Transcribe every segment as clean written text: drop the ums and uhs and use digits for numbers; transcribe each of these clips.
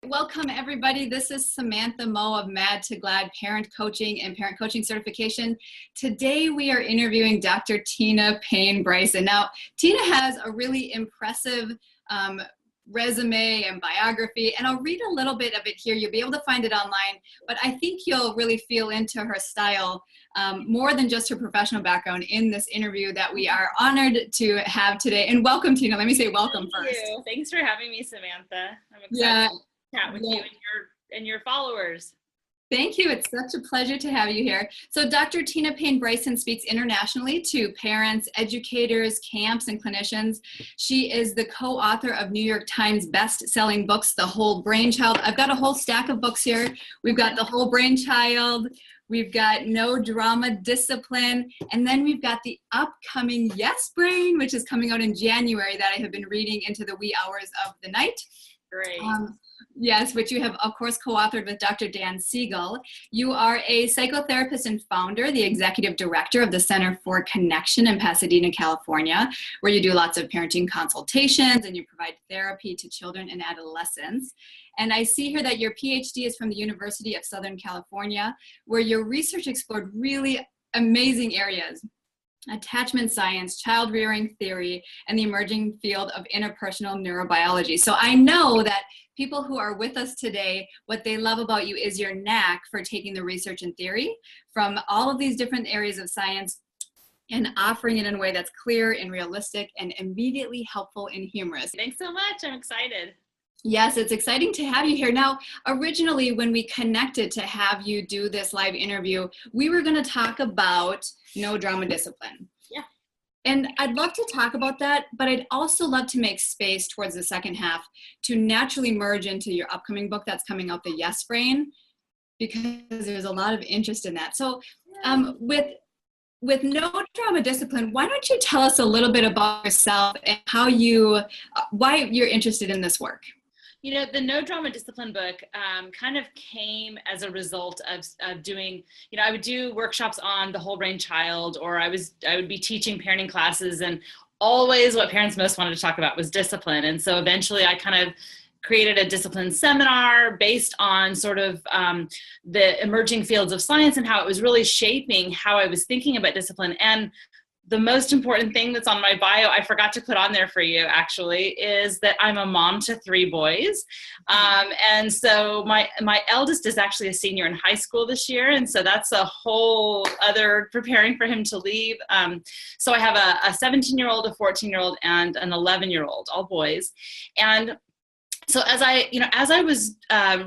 Welcome everybody. This is Samantha Moe of Mad to Glad Parent Coaching and Parent Coaching Certification. Today we are interviewing Dr. Tina Payne Bryson. Now, Tina has a really impressive resume and biography, and I'll read a little bit of it here. You'll be able to find it online, but I think you'll really feel into her style more than just her professional background in this interview that we are honored to have today. And welcome, Tina. Let me say welcome first. Thank you. Thanks for having me, Samantha. I'm excited to chat with you and your followers. Thank you. It's such a pleasure to have you here. So Dr. Tina Payne Bryson speaks internationally to parents, educators, camps, and clinicians. She is the co-author of New York Times best-selling books, The Whole Brainchild. I've got a whole stack of books here. We've got The Whole Brainchild. We've got No Drama Discipline. And then we've got the upcoming Yes Brain, which is coming out in January, that I have been reading into the wee hours of the night. Great. Yes, which you have, of course, co-authored with Dr. Dan Siegel. You are a psychotherapist and founder, the executive director of the Center for Connection in Pasadena, California, where you do lots of parenting consultations and you provide therapy to children and adolescents. And I see here that your PhD is from the University of Southern California, where your research explored really amazing areas: attachment science, child rearing theory, and the emerging field of interpersonal neurobiology. So I know that people who are with us today, what they love about you is your knack for taking the research and theory from all of these different areas of science and offering it in a way that's clear and realistic and immediately helpful and humorous. Thanks so much. I'm excited. Yes, it's exciting to have you here. Now, originally when we connected to have you do this live interview, we were going to talk about no drama discipline. Yeah. And I'd love to talk about that, but I'd also love to make space towards the second half to naturally merge into your upcoming book that's coming out, The Yes Brain, because there's a lot of interest in that. So with no drama discipline, why don't you tell us a little bit about yourself and why you're interested in this work? You know, the No Drama Discipline book kind of came as a result of doing, I would do workshops on the whole brain child, or I would be teaching parenting classes, and always what parents most wanted to talk about was discipline. And so eventually I kind of created a discipline seminar based on sort of the emerging fields of science and how it was really shaping how I was thinking about discipline. And the most important thing that's on my bio, I forgot to put on there for you actually, is that I'm a mom to 3 boys. And so my eldest is actually a senior in high school this year. And so that's a whole other preparing for him to leave. So I have a 17-year-old, a 14-year-old, and an 11-year-old, all boys. And so as I was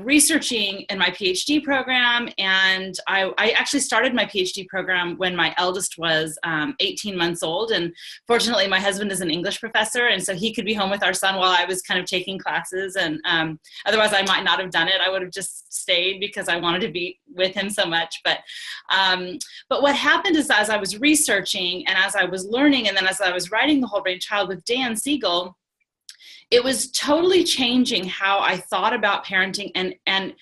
researching in my PhD program, and I actually started my PhD program when my eldest was 18 months old. And fortunately, my husband is an English professor, and so he could be home with our son while I was kind of taking classes. And otherwise, I might not have done it. I would have just stayed because I wanted to be with him so much. But what happened is, as I was researching and as I was learning, and then as I was writing The Whole Brain Child with Dan Siegel, it was totally changing how I thought about parenting and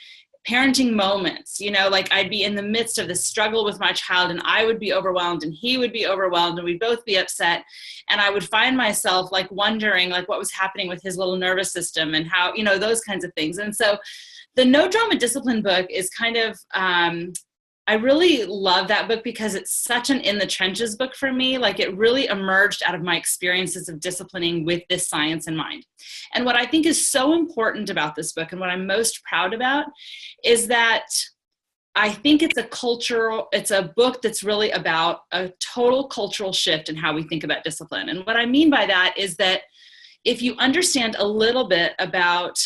parenting moments. Like I'd be in the midst of this struggle with my child, and I would be overwhelmed and he would be overwhelmed and we'd both be upset. And I would find myself like wondering like what was happening with his little nervous system and how, those kinds of things. And so the No Drama Discipline book is kind of, I really love that book because it's such an in the trenches book for me. Like it really emerged out of my experiences of disciplining with this science in mind. And what I think is so important about this book, and what I'm most proud about, is that I think it's a book that's really about a total cultural shift in how we think about discipline. And what I mean by that is that if you understand a little bit about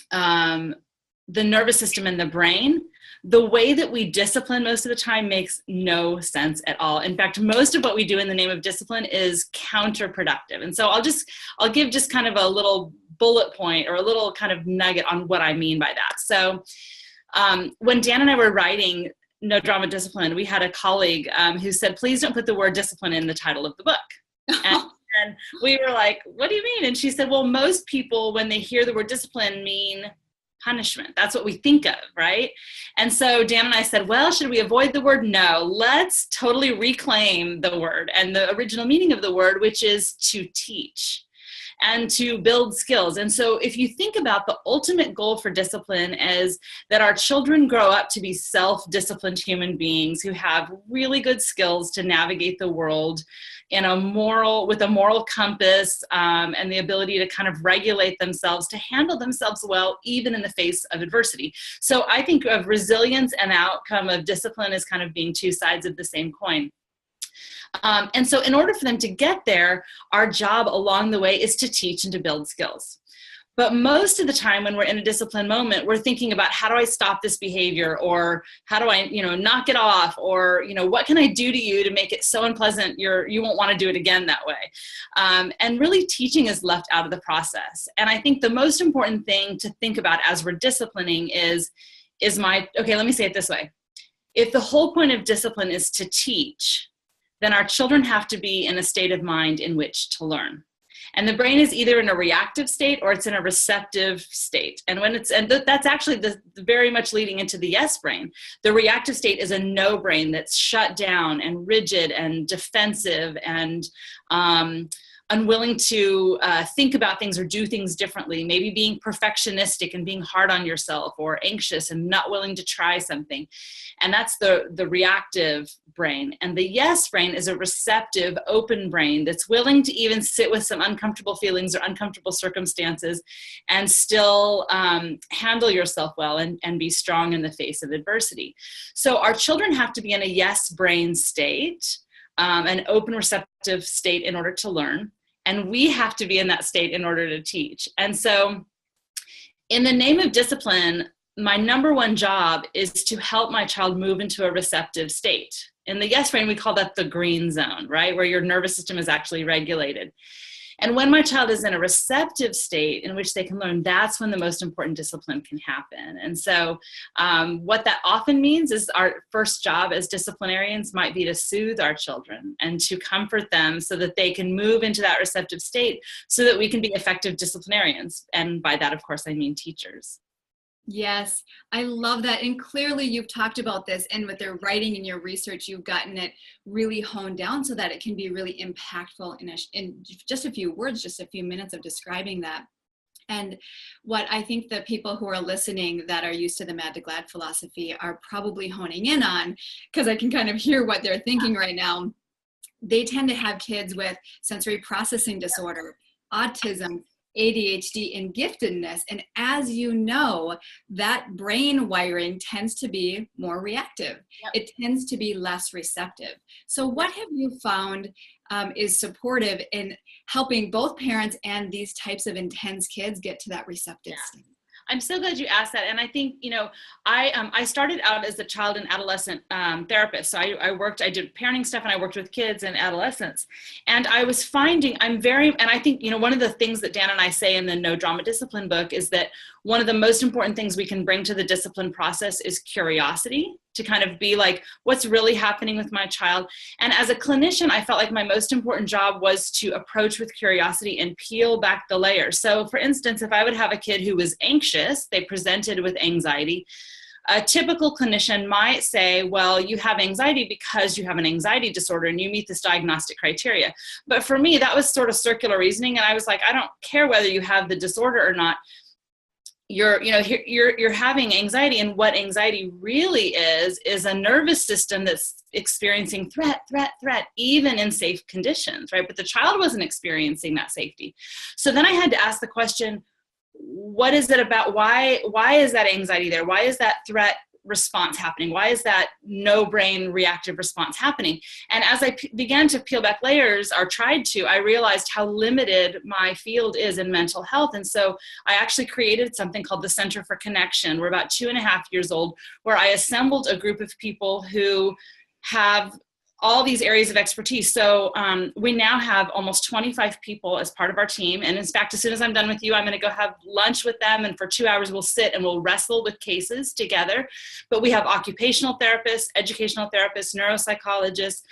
the nervous system and the brain, the way that we discipline most of the time makes no sense at all. In fact, most of what we do in the name of discipline is counterproductive. And so I'll give just kind of a little bullet point or a little kind of nugget on what I mean by that. So when Dan and I were writing No Drama Discipline, we had a colleague who said, please don't put the word discipline in the title of the book. And we were like, what do you mean? And she said, well, most people, when they hear the word discipline, mean punishment. That's what we think of, right? And so Dan and I said, well, should we avoid the word? No, let's totally reclaim the word and the original meaning of the word, which is to teach. and to build skills. And so if you think about the ultimate goal for discipline is that our children grow up to be self-disciplined human beings who have really good skills to navigate the world with a moral compass, and the ability to kind of regulate themselves, to handle themselves well, even in the face of adversity. So I think of resilience and outcome of discipline as kind of being two sides of the same coin. And so in order for them to get there, our job along the way is to teach and to build skills. But most of the time when we're in a discipline moment, we're thinking about how do I stop this behavior, or how do I, knock it off, or, what can I do to you to make it so unpleasant you won't want to do it again that way. And really teaching is left out of the process. And I think the most important thing to think about as we're disciplining okay, let me say it this way. If the whole point of discipline is to teach, then our children have to be in a state of mind in which to learn. And the brain is either in a reactive state or it's in a receptive state. And that's actually very much leading into the yes brain. The reactive state is a no brain that's shut down and rigid and defensive and unwilling to think about things or do things differently, maybe being perfectionistic and being hard on yourself, or anxious and not willing to try something. And that's the reactive brain. And the yes brain is a receptive, open brain that's willing to even sit with some uncomfortable feelings or uncomfortable circumstances and still handle yourself well and be strong in the face of adversity. So our children have to be in a yes brain state, an open receptive state in order to learn. And we have to be in that state in order to teach. And so in the name of discipline, my number one job is to help my child move into a receptive state. In the yes brain, we call that the green zone, right? Where your nervous system is actually regulated. And when my child is in a receptive state in which they can learn, that's when the most important discipline can happen. And so what that often means is our first job as disciplinarians might be to soothe our children and to comfort them so that they can move into that receptive state so that we can be effective disciplinarians. And by that, of course, I mean teachers. Yes, I love that. And clearly you've talked about this, and with your writing and your research, you've gotten it really honed down so that it can be really impactful in just a few words, just a few minutes of describing that. And what I think the people who are listening that are used to the Mad to Glad philosophy are probably honing in on, because I can kind of hear what they're thinking right now. They tend to have kids with sensory processing disorder, autism, ADHD, and giftedness. And as you know, that brain wiring tends to be more reactive. Yep. It tends to be less receptive. So what have you found is supportive in helping both parents and these types of intense kids get to that receptive state? I'm so glad you asked that. And I think, I started out as a child and adolescent therapist. So I did parenting stuff, and I worked with kids and adolescents. And I was finding and I think, one of the things that Dan and I say in the No Drama Discipline book is that one of the most important things we can bring to the discipline process is curiosity, to kind of be like, what's really happening with my child? And as a clinician, I felt like my most important job was to approach with curiosity and peel back the layers. So for instance, if I would have a kid who was anxious, they presented with anxiety, a typical clinician might say, well, you have anxiety because you have an anxiety disorder and you meet this diagnostic criteria. But for me, that was sort of circular reasoning. And I was like, I don't care whether you have the disorder or not. You're having anxiety, and what anxiety really is a nervous system that's experiencing threat, even in safe conditions, right? But the child wasn't experiencing that safety. So then I had to ask the question, what is it about? Why is that anxiety there? Why is that threat response happening? Why is that no brain reactive response happening? And as I began to peel back layers, or tried to, I realized how limited my field is in mental health. And so I actually created something called the Center for Connection. We're about 2.5 years old, where I assembled a group of people who have all these areas of expertise. So we now have almost 25 people as part of our team. And in fact, as soon as I'm done with you, I'm going to go have lunch with them. And for 2 hours, we'll sit and we'll wrestle with cases together. But we have occupational therapists, educational therapists, neuropsychologists.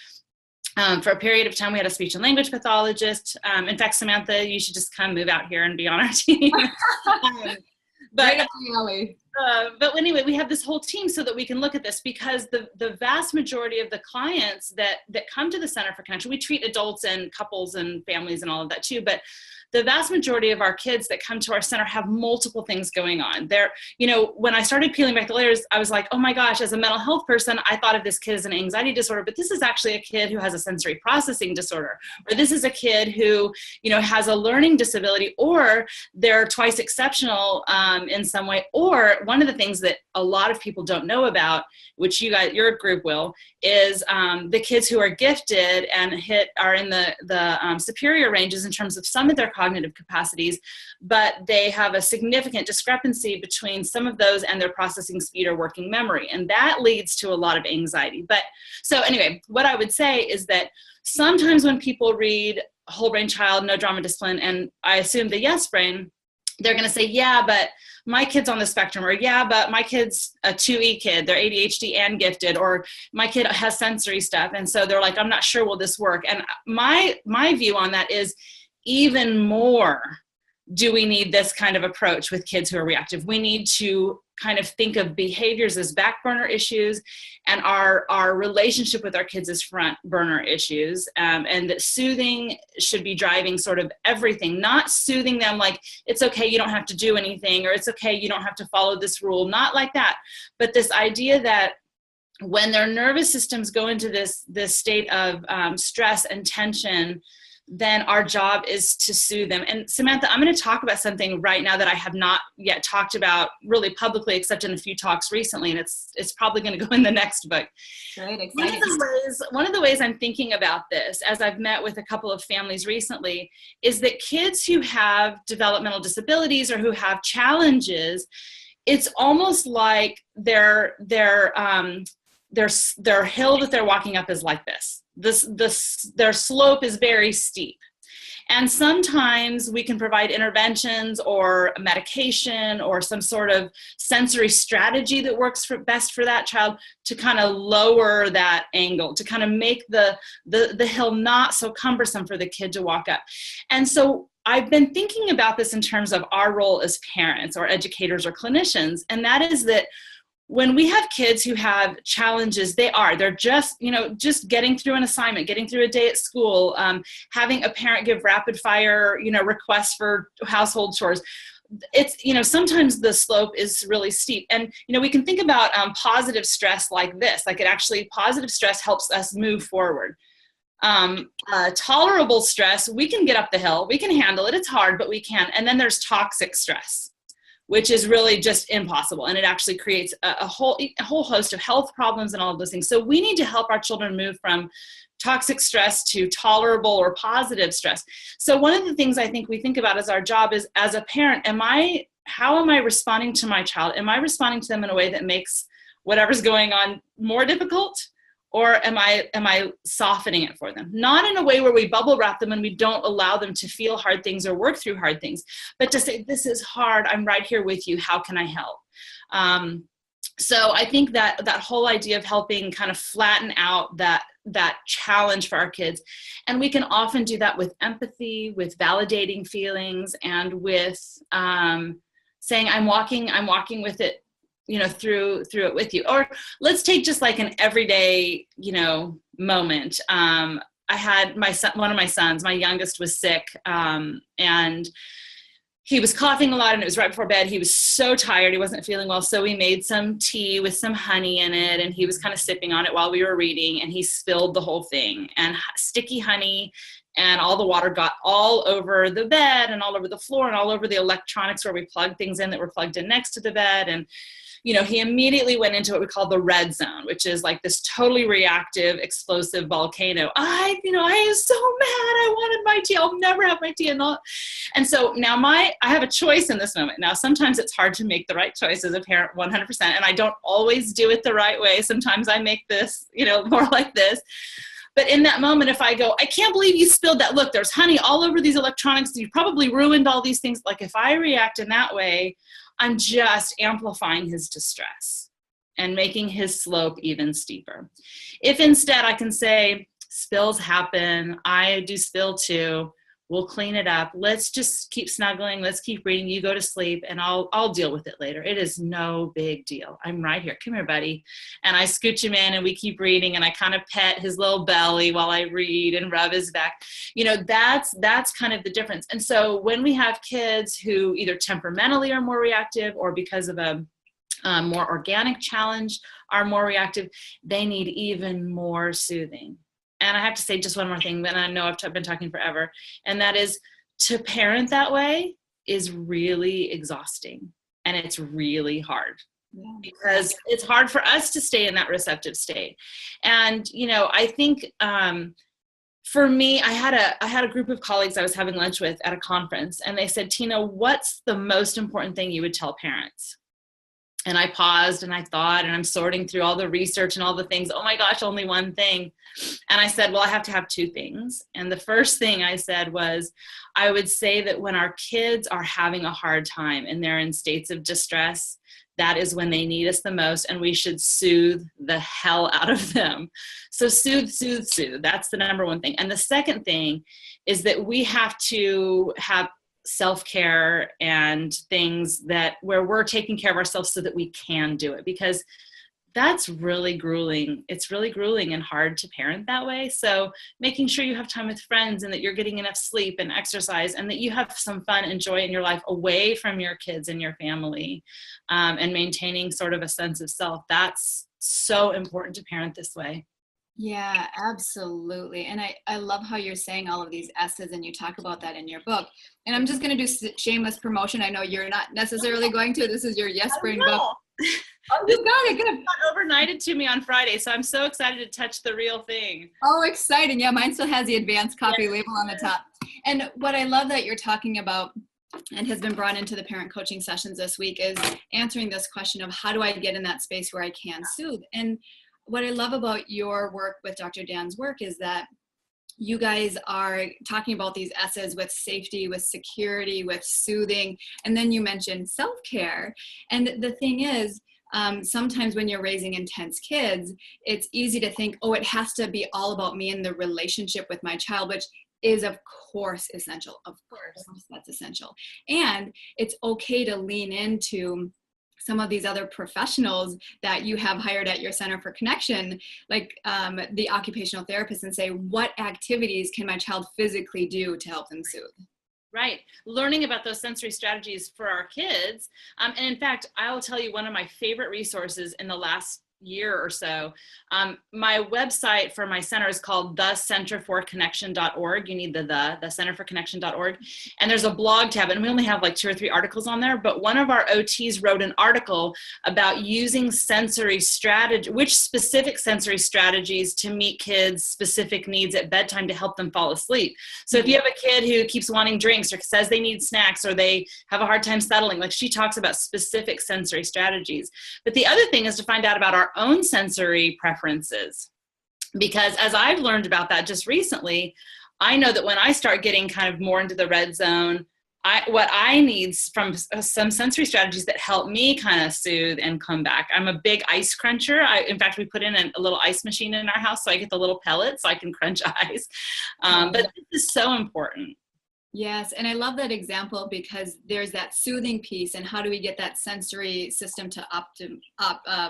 For a period of time, we had a speech and language pathologist. In fact, Samantha, you should just come move out here and be on our team. But anyway, we have this whole team so that we can look at this, because the vast majority of the clients that come to the Center for Connection, we treat adults and couples and families and all of that too, but the vast majority of our kids that come to our center have multiple things going on. They're, you know, when I started peeling back the layers, I was like, oh my gosh, as a mental health person, I thought of this kid as an anxiety disorder, but this is actually a kid who has a sensory processing disorder, or this is a kid who, you know, has a learning disability, or they're twice exceptional in some way. Or one of the things that a lot of people don't know about, which you guys, your group will, is the kids who are gifted and are in the superior ranges in terms of some of their cognitive capacities, but they have a significant discrepancy between some of those and their processing speed or working memory. And that leads to a lot of anxiety. But so anyway, what I would say is that sometimes when people read Whole Brain Child, No Drama Discipline, and I assume the Yes Brain, they're going to say, yeah, but my kid's on the spectrum, or yeah, but my kid's a 2E kid, they're ADHD and gifted, or my kid has sensory stuff. And so they're like, I'm not sure will this work? And my view on that is, even more do we need this kind of approach with kids who are reactive. We need to kind of think of behaviors as back burner issues, and our relationship with our kids as front burner issues, and that soothing should be driving sort of everything, not soothing them like, it's okay, you don't have to do anything, or it's okay, you don't have to follow this rule, not like that. But this idea that when their nervous systems go into this state of stress and tension, then our job is to soothe them. And Samantha, I'm going to talk about something right now that I have not yet talked about really publicly, except in a few talks recently, and it's probably going to go in the next book. Right, exciting. One of the ways I'm thinking about this, as I've met with a couple of families recently, is that kids who have developmental disabilities or who have challenges, it's almost like their hill that they're walking up is like this. Their slope is very steep. And sometimes we can provide interventions or medication or some sort of sensory strategy that works best for that child to kind of lower that angle, to kind of make the hill not so cumbersome for the kid to walk up. And so I've been thinking about this in terms of our role as parents or educators or clinicians, and that is that when we have kids who have challenges, they're just getting through an assignment, getting through a day at school, having a parent give rapid fire, requests for household chores. It's, sometimes the slope is really steep. And, we can think about positive stress like this, positive stress helps us move forward. Tolerable stress, we can get up the hill, we can handle it, it's hard, but we can. And then there's toxic stress, which is really just impossible. And it actually creates a whole host of health problems and all of those things. So we need to help our children move from toxic stress to tolerable or positive stress. So one of the things I think we think about as our job is, as a parent, how am I responding to my child? Am I responding to them in a way that makes whatever's going on more difficult? Or am I softening it for them? Not in a way where we bubble wrap them and we don't allow them to feel hard things or work through hard things, but to say, this is hard, I'm right here with you, how can I help? So I think that whole idea of helping kind of flatten out that challenge for our kids. And we can often do that with empathy, with validating feelings, and with saying, I'm walking with it, through it with you. Or let's take just like an everyday, moment. I had one of my sons, my youngest, was sick, and he was coughing a lot, and it was right before bed. He was so tired. He wasn't feeling well. So we made some tea with some honey in it, and he was kind of sipping on it while we were reading, and he spilled the whole thing, and sticky honey, and all the water got all over the bed and all over the floor and all over the electronics where we plugged things in that were plugged in next to the bed. And he immediately went into what we call the red zone, which is like this totally reactive, explosive volcano. I was so mad. I wanted my tea. I'll never have my tea. And so now I have a choice in this moment. Now, sometimes it's hard to make the right choice as a parent, 100%. And I don't always do it the right way. Sometimes I make this, more like this. But in that moment, if I go, I can't believe you spilled that. Look, there's honey all over these electronics. You probably ruined all these things. Like, if I react in that way, I'm just amplifying his distress and making his slope even steeper. If instead I can say, spills happen, I do spill too, We'll clean it up. Let's just keep snuggling. Let's keep reading. You go to sleep and I'll deal with it later. It is no big deal. I'm right here. Come here, buddy. And I scooch him in and we keep reading, and I kind of pet his little belly while I read and rub his back. That's kind of the difference. And so when we have kids who either temperamentally are more reactive, or because of a more organic challenge are more reactive, they need even more soothing. And I have to say just one more thing, and I know I've been talking forever, and that is, to parent that way is really exhausting, and it's really hard. Yeah. Because it's hard for us to stay in that receptive state. And, I think for me, I had a group of colleagues I was having lunch with at a conference, and they said, Tina, what's the most important thing you would tell parents? And I paused and I thought, and I'm sorting through all the research and all the things. Oh my gosh, only one thing. And I said, well, I have to have two things. And the first thing I said was, I would say that when our kids are having a hard time and they're in states of distress, that is when they need us the most, and we should soothe the hell out of them. So soothe, soothe, soothe. That's the number one thing. And the second thing is that we have to have self-care and things where we're taking care of ourselves so that we can do it, because that's really grueling. It's really grueling and hard to parent that way. So making sure you have time with friends, and that you're getting enough sleep and exercise, and that you have some fun and joy in your life away from your kids and your family, and maintaining sort of a sense of self. That's so important to parent this way. Yeah, absolutely. And I love how you're saying all of these S's, and you talk about that in your book. And I'm just going to do shameless promotion. I know you're not necessarily going to. This is your Yes Brain book. Oh, you got it. Good. It got overnighted to me on Friday, so I'm so excited to touch the real thing. Oh, exciting. Yeah, mine still has the advanced copy label on the top. And what I love that you're talking about, and has been brought into the parent coaching sessions this week, is answering this question of, how do I get in that space where I can soothe? And what I love about your work with Dr. Dan's work is that you guys are talking about these S's with safety, with security, with soothing, and then you mentioned self-care. And the thing is, sometimes when you're raising intense kids, it's easy to think, oh, it has to be all about me and the relationship with my child, which is of course essential. Of course, that's essential. And it's okay to lean into some of these other professionals that you have hired at your Center for Connection, like the occupational therapist, and say, what activities can my child physically do to help them soothe? Right. Learning about those sensory strategies for our kids. And in fact, I will tell you one of my favorite resources in the last year or so. My website for my center is called thecenterforconnection.org. You need the thecenterforconnection.org. And there's a blog tab, and we only have like 2 or 3 articles on there, but one of our OTs wrote an article about using which specific sensory strategies to meet kids' specific needs at bedtime to help them fall asleep. So if you have a kid who keeps wanting drinks, or says they need snacks, or they have a hard time settling, like, she talks about specific sensory strategies. But the other thing is to find out about our own sensory preferences, because as I've learned about that just recently, I know that when I start getting kind of more into the red zone, what I need from some sensory strategies that help me kind of soothe and come back. I'm a big ice cruncher. In fact, we put in a little ice machine in our house, so I get the little pellets so I can crunch ice. But this is so important. Yes, and I love that example, because there's that soothing piece, and how do we get that sensory system to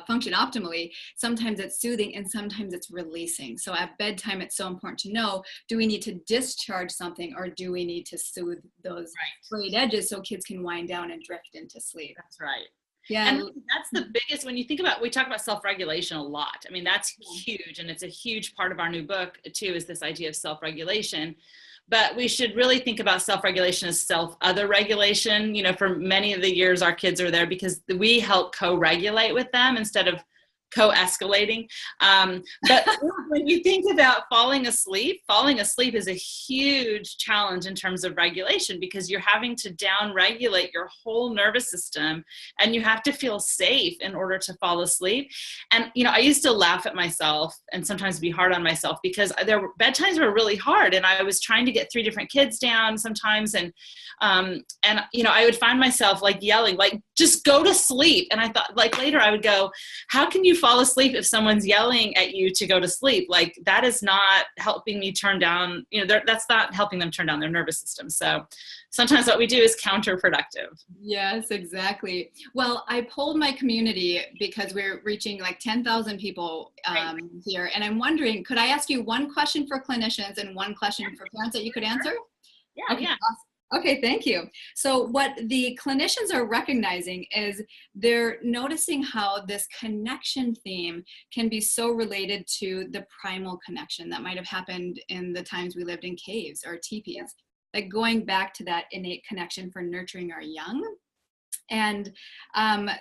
function optimally? Sometimes it's soothing and sometimes it's releasing. So at bedtime, it's so important to know, do we need to discharge something, or do we need to soothe those frayed edges so kids can wind down and drift into sleep? That's right. Yeah. And that's the biggest, when you think about, we talk about self-regulation a lot. I mean, that's huge. And it's a huge part of our new book too, is this idea of self-regulation. But we should really think about self-regulation as self-other regulation. For many of the years, our kids are there because we help co-regulate with them instead of co-escalating. But when you think about falling asleep is a huge challenge in terms of regulation, because you're having to down-regulate your whole nervous system, and you have to feel safe in order to fall asleep. And, I used to laugh at myself and sometimes be hard on myself, because bedtimes were really hard, and I was trying to get 3 different kids down sometimes. And I would find myself like yelling, like, just go to sleep. And I thought, like, later I would go, how can you fall asleep if someone's yelling at you to go to sleep? Like, that is not helping me turn down, that's not helping them turn down their nervous system. So sometimes what we do is counterproductive. Yes, exactly. Well, I polled my community because we're reaching like 10,000 people here. And I'm wondering, could I ask you one question for clinicians and one question for parents that you could answer? Yeah, okay, yeah. Awesome. Okay, thank you. So what the clinicians are recognizing is they're noticing how this connection theme can be so related to the primal connection that might have happened in the times we lived in caves or teepees. Like going back to that innate connection for nurturing our young. And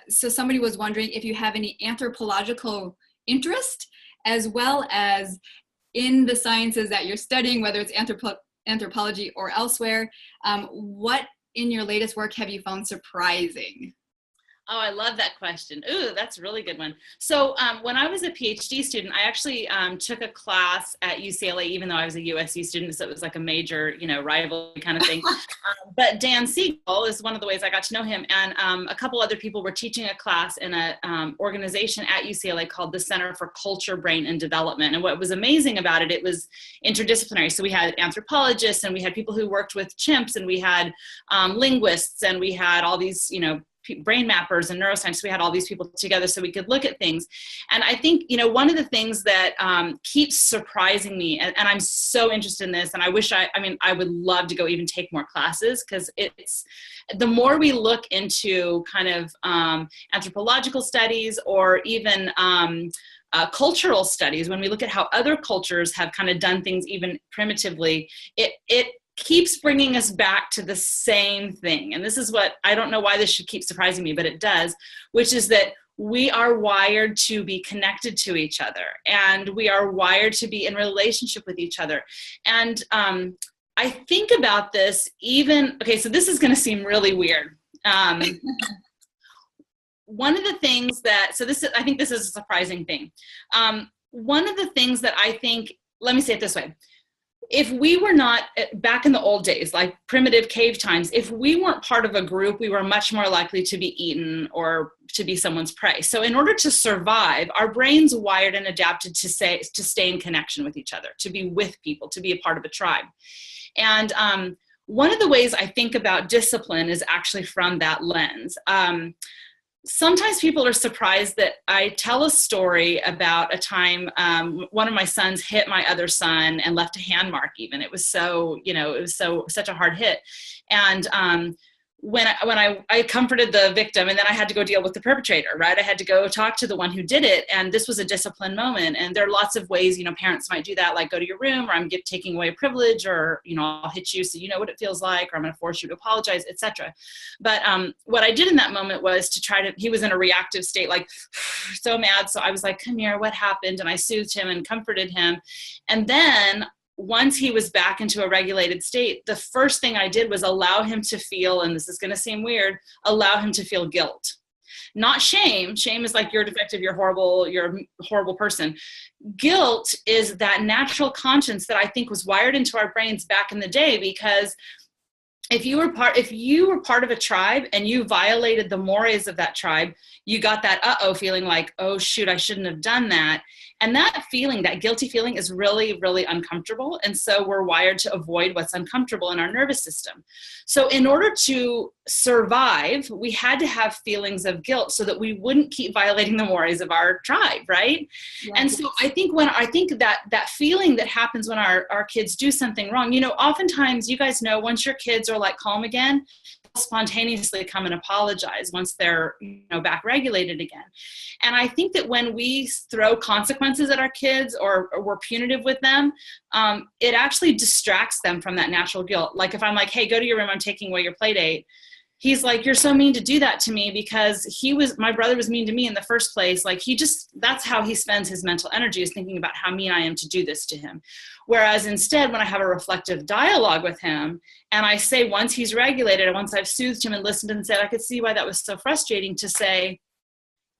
so somebody was wondering if you have any anthropological interest, as well as in the sciences that you're studying, whether it's anthropology or elsewhere, what in your latest work have you found surprising? Oh, I love that question. Ooh, that's a really good one. So when I was a PhD student, I actually took a class at UCLA, even though I was a USC student, so it was like a major, rivalry kind of thing. But Dan Siegel is one of the ways I got to know him. And a couple other people were teaching a class in an organization at UCLA called the Center for Culture, Brain, and Development. And what was amazing about it, it was interdisciplinary. So we had anthropologists, and we had people who worked with chimps, and we had linguists, and we had all these, brain mappers and neuroscience. We had all these people together so we could look at things. And I think, one of the things that keeps surprising me, and I'm so interested in this, and I wish I would love to go even take more classes, because it's, the more we look into kind of anthropological studies or even cultural studies, when we look at how other cultures have kind of done things even primitively, it keeps bringing us back to the same thing. And this is what, I don't know why this should keep surprising me, but it does, which is that we are wired to be connected to each other, and we are wired to be in relationship with each other. And I think about this so this is going to seem really weird. One of the things that, I think this is a surprising thing. One of the things that I think, let me say it this way. If we were not, back in the old days, like primitive cave times, if we weren't part of a group, we were much more likely to be eaten or to be someone's prey. So in order to survive, our brains wired and adapted to stay in connection with each other, to be with people, to be a part of a tribe. And one of the ways I think about discipline is actually from that lens. Sometimes people are surprised that I tell a story about a time one of my sons hit my other son and left a hand mark even. It was so, such a hard hit. And when I comforted the victim, and then I had to go deal with the perpetrator, right? I had to go talk to the one who did it. And this was a discipline moment. And there are lots of ways, parents might do that, like go to your room, or I'm taking away a privilege, or, I'll hit you so you know what it feels like, or I'm going to force you to apologize, etc. But what I did in that moment was he was in a reactive state, like so mad. So I was like, come here, what happened? And I soothed him and comforted him. And then once he was back into a regulated state, the first thing I did was allow him to feel, and this is going to seem weird, allow him to feel guilt. Not shame. Shame is like, you're defective, you're a horrible person. Guilt is that natural conscience that I think was wired into our brains back in the day, because if you were part of a tribe and you violated the mores of that tribe, you got that uh-oh feeling, like, oh shoot, I shouldn't have done that. And that feeling, that guilty feeling, is really, really uncomfortable. And so we're wired to avoid what's uncomfortable in our nervous system. So in order to survive, we had to have feelings of guilt so that we wouldn't keep violating the mores of our tribe, right? Yes. And so I think that feeling that happens when our kids do something wrong, oftentimes, you guys know, once your kids are like calm again, spontaneously come and apologize once they're back regulated again. And I think that when we throw consequences at our kids, or we're punitive with them, it actually distracts them from that natural guilt. Like if I'm like, hey, go to your room, I'm taking away your play date, he's like, you're so mean to do that to me, because my brother was mean to me in the first place. Like that's how he spends his mental energy, is thinking about how mean I am to do this to him. Whereas instead, when I have a reflective dialogue with him, and I say, once he's regulated, and once I've soothed him and listened and said, I could see why that was so frustrating, to say,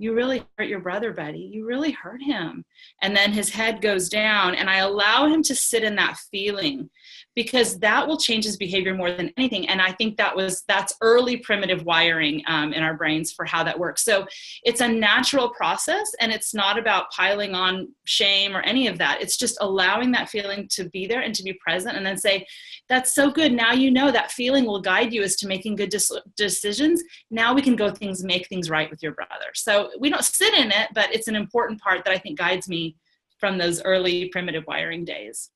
you really hurt your brother, buddy. You really hurt him. And then his head goes down, and I allow him to sit in that feeling, because that will change his behavior more than anything. And I think that's early primitive wiring in our brains for how that works. So it's a natural process, and it's not about piling on shame or any of that. It's just allowing that feeling to be there and to be present, and then say, that's so good. Now you know that feeling will guide you as to making good decisions. Now we can go make things right with your brother. So we don't sit in it, but it's an important part that I think guides me from those early primitive wiring days.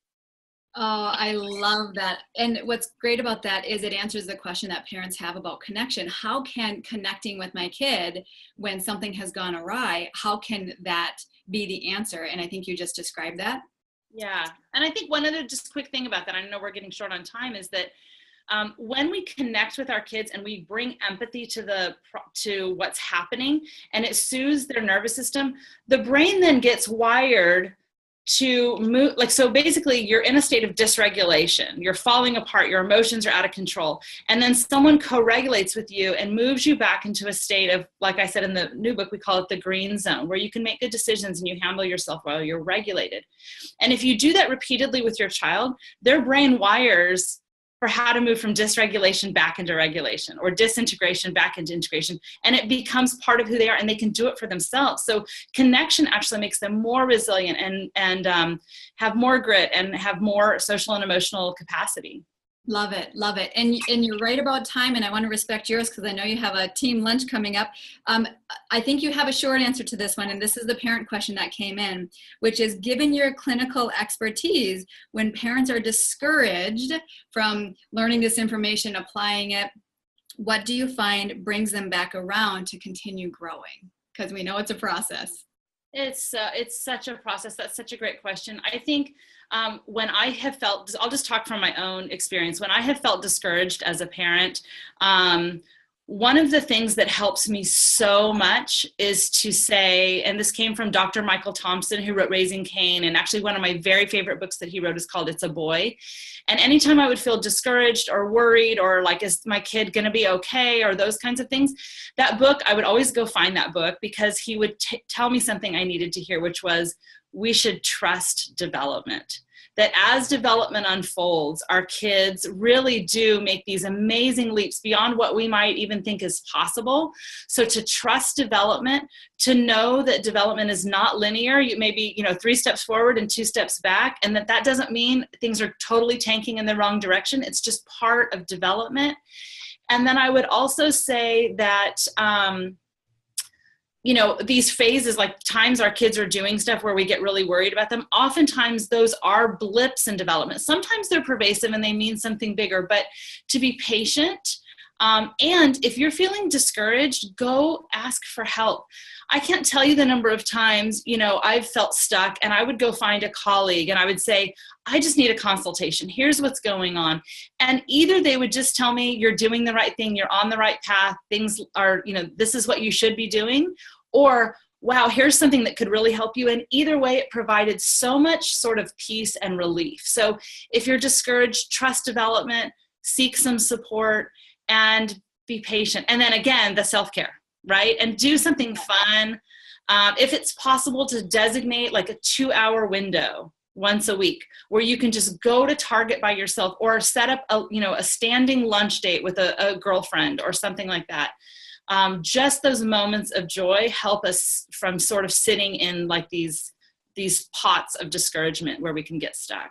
Oh, I love that. And what's great about that is it answers the question that parents have about connection. How can connecting with my kid when something has gone awry, how can that be the answer? And I think you just described that. Yeah. And I think one other just quick thing about that, I know we're getting short on time, is that when we connect with our kids and we bring empathy to what's happening, and it soothes their nervous system, the brain then gets wired to move. So basically you're in a state of dysregulation, you're falling apart, your emotions are out of control. And then someone co-regulates with you and moves you back into a state of, like I said in the new book, we call it the green zone, where you can make good decisions and you handle yourself while you're regulated. And if you do that repeatedly with your child, their brain wires for how to move from dysregulation back into regulation, or disintegration back into integration. And it becomes part of who they are, and they can do it for themselves. So connection actually makes them more resilient and have more grit and have more social and emotional capacity. Love it. Love it. And you're right about time, and I want to respect yours because I know you have a team lunch coming up. I think you have a short answer to this one, and this is the parent question that came in, which is, given your clinical expertise, when parents are discouraged from learning this information, applying it, what do you find brings them back around to continue growing? Because we know it's a process. It's such a process. That's such a great question. I think when I have felt, I'll just talk from my own experience. When I have felt discouraged as a parent, one of the things that helps me so much is to say, and this came from Dr. Michael Thompson, who wrote Raising Cain, and actually one of my very favorite books that he wrote is called It's a Boy. And anytime I would feel discouraged or worried, or like, is my kid going to be okay, or those kinds of things, that book, I would always go find that book, because he would tell me something I needed to hear, which was, we should trust development. That as development unfolds, our kids really do make these amazing leaps beyond what we might even think is possible. So to trust development, to know that development is not linear, you may be, 3 steps forward and 2 steps back, and that doesn't mean things are totally tanking in the wrong direction. It's just part of development. And then I would also say that, these phases, like times our kids are doing stuff where we get really worried about them, oftentimes those are blips in development. Sometimes they're pervasive and they mean something bigger, but to be patient. And if you're feeling discouraged, go ask for help. I can't tell you the number of times, I've felt stuck, and I would go find a colleague and I would say, I just need a consultation. Here's what's going on. And either they would just tell me, you're doing the right thing, you're on the right path, things are, this is what you should be doing, or wow, here's something that could really help you. And either way, it provided so much sort of peace and relief. So if you're discouraged, trust development, seek some support, and be patient. And then again, the self-care, right? And do something fun. If it's possible to designate like a 2-hour window once a week where you can just go to Target by yourself, or set up a standing lunch date with a girlfriend or something like that. Just those moments of joy help us from sort of sitting in like these pots of discouragement where we can get stuck.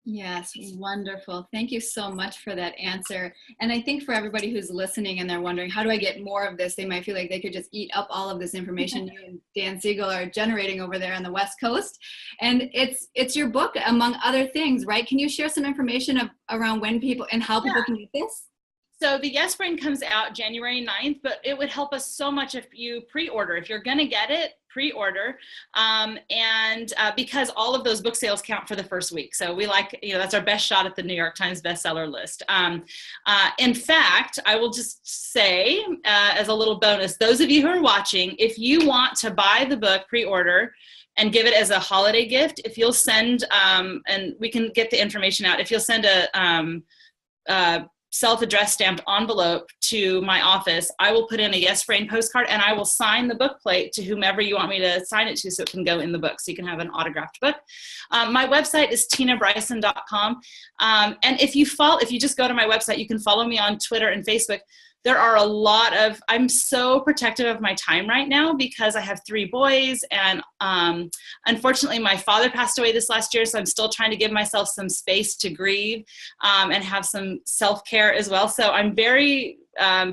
Yes, wonderful. Thank you so much for that answer. And I think for everybody who's listening and they're wondering, how do I get more of this? They might feel like they could just eat up all of this information you and Dan Siegel are generating over there on the West Coast. And it's your book, among other things, right? Can you share some information around when people and how people can get this? So the Yes Brain comes out January 9th, but it would help us so much if you pre-order. If you're going to get it, pre-order. Because all of those book sales count for the first week. So we that's our best shot at the New York Times bestseller list. In fact, I will just say as a little bonus, those of you who are watching, if you want to buy the book, pre-order, and give it as a holiday gift, if you'll send, and we can get the information out, if you'll send a self-addressed stamped envelope to my office. I will put in a Yes Brain postcard, and I will sign the book plate to whomever you want me to sign it to, so it can go in the book, so you can have an autographed book. My website is tinabryson.com. And if you just go to my website, you can follow me on Twitter and Facebook. There are I'm so protective of my time right now because I have 3 boys, and unfortunately my father passed away this last year, so I'm still trying to give myself some space to grieve and have some self-care as well. So I'm very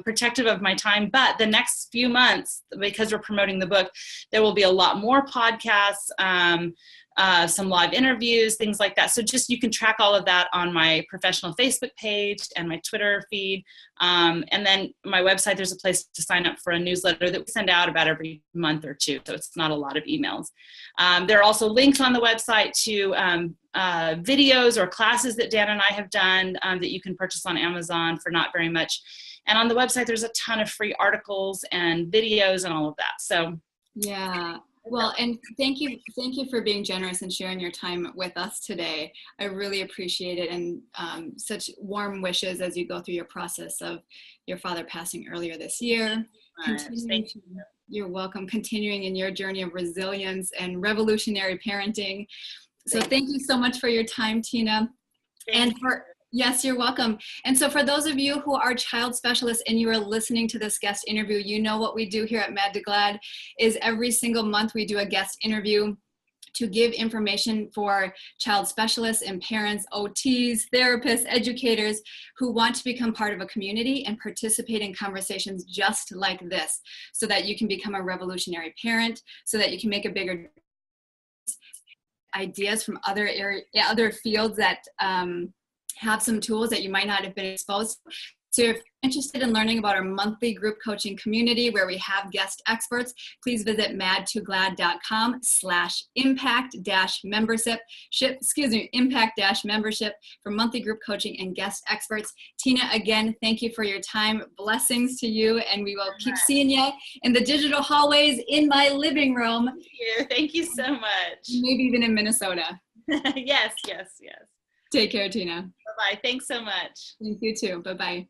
protective of my time, but the next few months, because we're promoting the book, there will be a lot more podcasts, some live interviews, things like that. So just, you can track all of that on my professional Facebook page and my Twitter feed. And then my website, there's a place to sign up for a newsletter that we send out about every month or 2. So it's not a lot of emails. There are also links on the website to videos or classes that Dan and I have done that you can purchase on Amazon for not very much. And on the website, there's a ton of free articles and videos and all of that. So yeah. Well, and thank you for being generous and sharing your time with us today. I really appreciate it, and such warm wishes as you go through your process of your father passing earlier this year. Thank you. You're welcome. Continuing in your journey of resilience and revolutionary parenting. So thank you so much for your time, Tina. Yes, you're welcome. And so for those of you who are child specialists and you are listening to this guest interview, you know what we do here at Mad to Glad is every single month we do a guest interview to give information for child specialists and parents, OTs, therapists, educators who want to become part of a community and participate in conversations just like this, so that you can become a revolutionary parent, so that you can make a bigger ideas from other fields that have some tools that you might not have been exposed to. So if you're interested in learning about our monthly group coaching community where we have guest experts, please visit mad2glad.com/impact-membership for monthly group coaching and guest experts. Tina, again, thank you for your time. Blessings to you, and we will keep seeing you in the digital hallways in my living room. Thank you so much. Maybe even in Minnesota. Yes. Take care, Tina. Bye-bye. Thanks so much. Thank you too. Bye-bye.